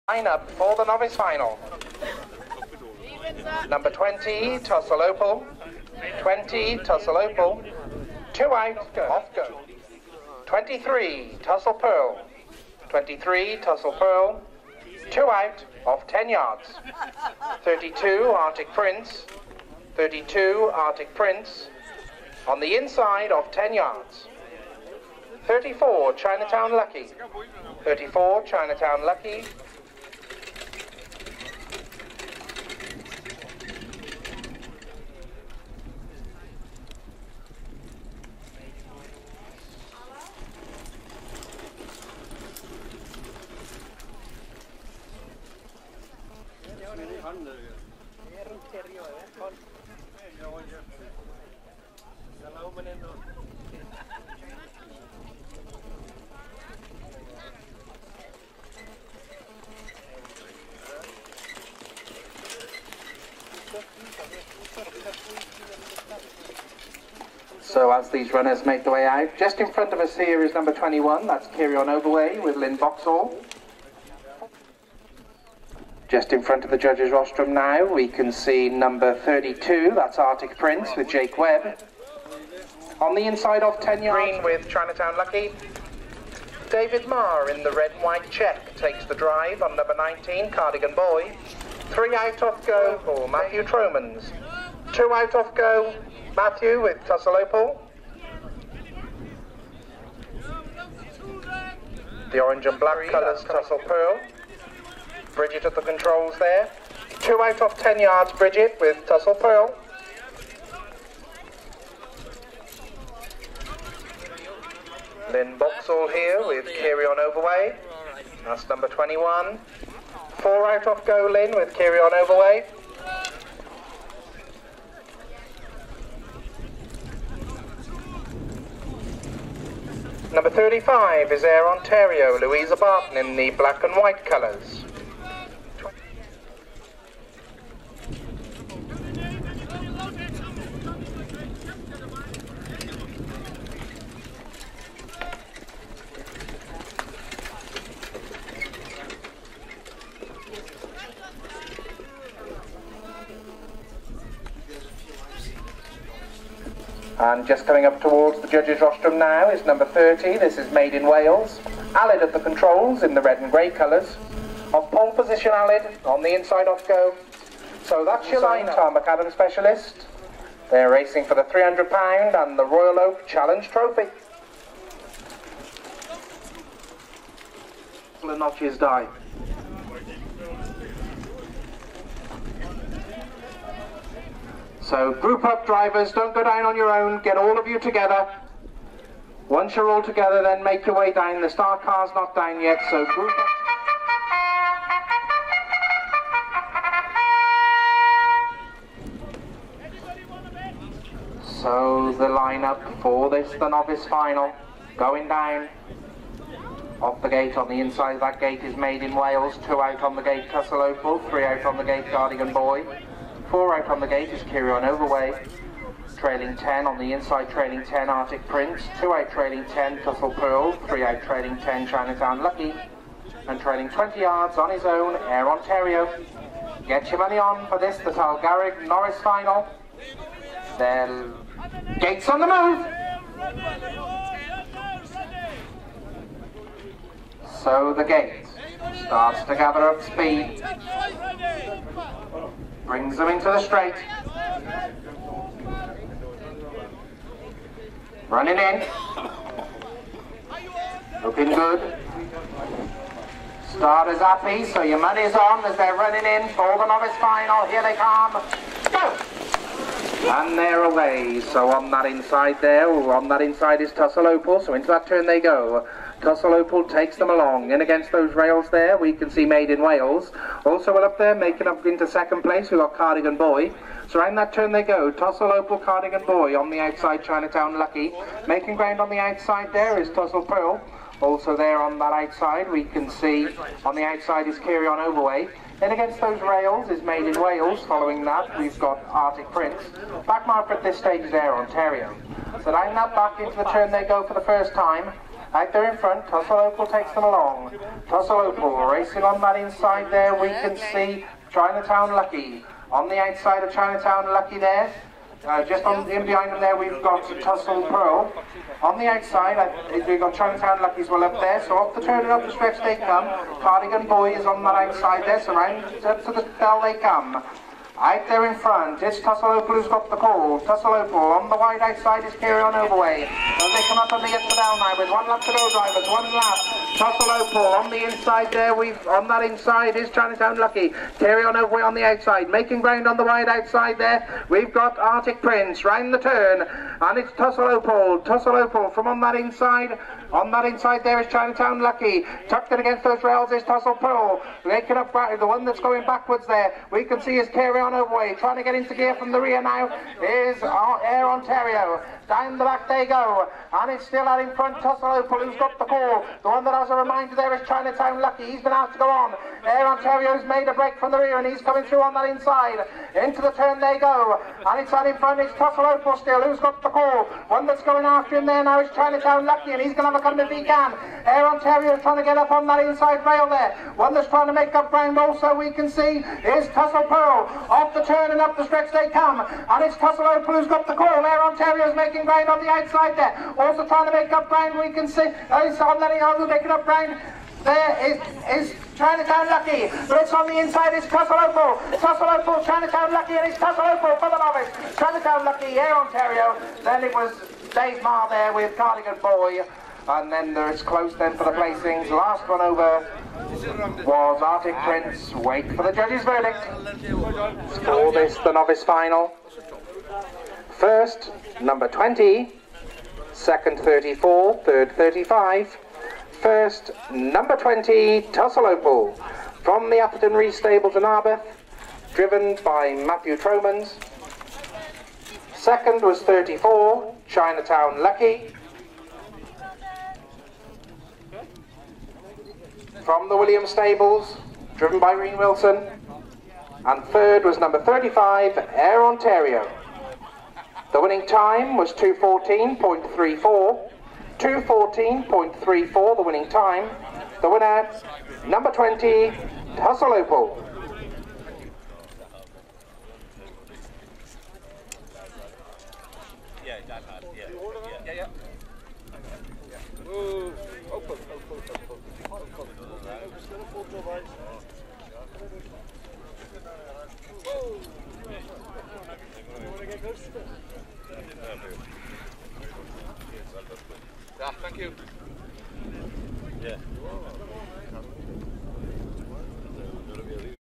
Line up for the novice final. Number 20, Tussle Opal. 20, Tussle Opal. 2 out, off go. 23, Tussle Pearl. 23, Tussle Pearl. 2 out, off 10 yards. 32, Arctic Prince. 32, Arctic Prince. On the inside, off 10 yards. 34, Chinatown Lucky. 34, Chinatown Lucky. So as these runners make their way out, just in front of us here is number 21, that's Carry On Overway with Lynn Boxall. Just in front of the judges' rostrum now, we can see number 32, that's Arctic Prince with Jake Webb. On the inside off 10 yards. Green with Chinatown Lucky. David Marr in the red and white check takes the drive on number 19, Cardigan Boy. 3 out off go for Matthew Tromans. 2 out off go, Matthew with Tussle Opal. The orange and black colours, Tussle Pearl. Bridget at the controls there. 2 out off 10 yards, Bridget with Tussle Pearl. Lynn Boxall here with Carry On Overway. That's number 21. 4 out off go, Lynn with Carry On Overway. Number 35 is Air Ontario, Louisa Barton in the black and white colours. And just coming up towards the judges' rostrum now is number 30, this is Made in Wales. Alid at the controls in the red and grey colours. Off pole position Alid, on the inside off go. So that's your line, Tarmac Adam Specialist. They're racing for the £300 and the Royal Oak Challenge Trophy. The notches die. So group up, drivers, don't go down on your own, get all of you together. Once you're all together, then make your way down. The start car's not down yet, so group up. So the lineup for this, the novice final, going down. Off the gate, on the inside of that gate is Made in Wales. 2 out on the gate, Tussle Opal. 3 out on the gate, Cardigan Boy. 4 out on the gate is Carry On Overway. Trailing 10 on the inside, trailing 10 Arctic Prince. 2 out trailing 10 Tussle Pearl. 3 out trailing 10 Chinatown Lucky. And trailing 20 yards on his own, Air Ontario. Get your money on for this, the Talgarreg Norris final. Then gates on the move. So the gate starts to gather up speed. Brings them into the straight. Running in. Looking good. Starters happy, so your money's on as they're running in for the novice final. Here they come. Go! And they're away. So on that inside there, on that inside is Tussle Opal. So into that turn they go. Tussle Opal takes them along. In against those rails there, we can see Made in Wales. Also well up there, making up into second place, we've got Cardigan Boy. So around that turn they go. Tussle Opal, Cardigan Boy on the outside, Chinatown Lucky. Making ground on the outside there is Tussle Pearl. Also there on that outside, we can see on the outside is Carry On Overway. In against those rails is Made in Wales. Following that, we've got Arctic Prince. Back marker at this stage is Air Ontario. So down that back into the turn they go for the first time. Out there in front, Tussle Opal takes them along. Tussle Opal racing on that inside there, we can see Chinatown Lucky. On the outside of Chinatown Lucky there, just in behind them there, we've got Tussle Pearl. On the outside, we've got Chinatown Lucky's well up there, so off the turn and up the stretch they come. Cardigan Boy is on that outside there, so round to the bell they come. Out there in front, it's Tussle Opal who's got the call. Tussle Opal on the wide outside is Carry On Overway. As they come up and they get the bell now with 1 lap to go, drivers, 1 lap. Tussle Opal on the inside there, on that inside is Chinatown Lucky. Carry On Overway on the outside, making ground on the wide outside there. We've got Arctic Prince round the turn, and it's Tussle Opal. Tussle Opal from on that inside. On that inside there is Chinatown Lucky. Tucked in against those rails is Tussle Pearl. Making up the one that's going backwards there. We can see is Carry On Overway. Trying to get into gear from the rear now is Air Ontario. Down the back they go. And it's still out in front, Tussle Opal, who's got the call. The one that has a reminder there is Chinatown Lucky. He's been asked to go on. Air Ontario's made a break from the rear and he's coming through on that inside. Into the turn they go. And it's out in front, it's Tussle Opal still, who's got the call. One that's going after him there now is Chinatown Lucky, and he's going to have a come if he can. Air Ontario is trying to get up on that inside rail there. One that's trying to make up ground also, we can see, is Tussle Pearl. Off the turn and up the stretch they come. And it's Tussle Opal who's got the call. Air Ontario is making ground on the outside there. Also trying to make up ground, we can see. It's on letting out, making up ground. There is Chinatown Lucky, but it's on the inside, it's Tussle Opal. Tussle Opal, Chinatown Lucky, and it's Tussle Opal for the novice. Chinatown Lucky, Air Ontario. Then it was Dave Marr there with Cardigan Boy. And then it's close then for the placings. Last one over was Arctic Prince. Wait for the judges' verdict. For this, the novice final. First, number 20. Second, 34. Third, 35. First, number 20, Tussle Opal, from the Atherton Rees Stables in Arbeth, driven by Matthew Tromans. Second was 34, Chinatown Lucky, from the Williams Stables, driven by Reen Wilson. And third was number 35, Air Ontario. The winning time was 2:14.34. 2:14.34, the winning time. The winner, number 20, Tussle Opal. Yeah. Move. Open. Yeah, thank you. Yeah.